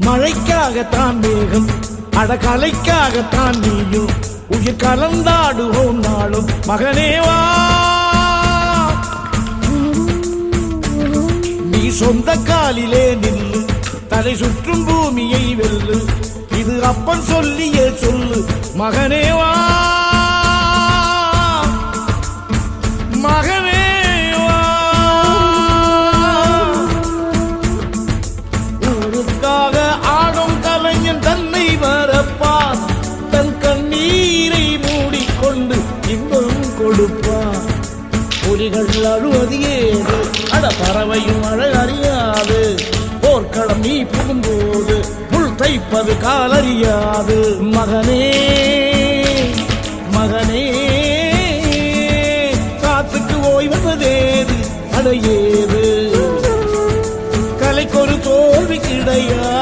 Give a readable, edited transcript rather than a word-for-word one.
மழைக்காகத்தான் மேகம் அடகலைக்காகத்தான் நீயும் உயிர் கலந்தாடுவோம் நாளும் மகனேவா நீ சொந்த காலிலே நில்லு தலை சுற்றும் பூமியை வெல்லு இது அப்பன் சொல்லியே சொல்லு மகனேவா மகனேவா ஊருக்காக ஆடும் கலைஞன் தன்னை வரப்பான் தன் கண்ணீரை மூடிக்கொண்டு இன்பம் கொடுப்பான் புலிகள் அழுவது ஏது அட பறவையும் அழகறியாது போர்க்களம் நீ புகும்போது புல் தைப்பது காலறியாது மகனே மகனே காத்துக்கு ஓய்வதேது அடையேது கலைக்கொரு தோல்வி கிடையாது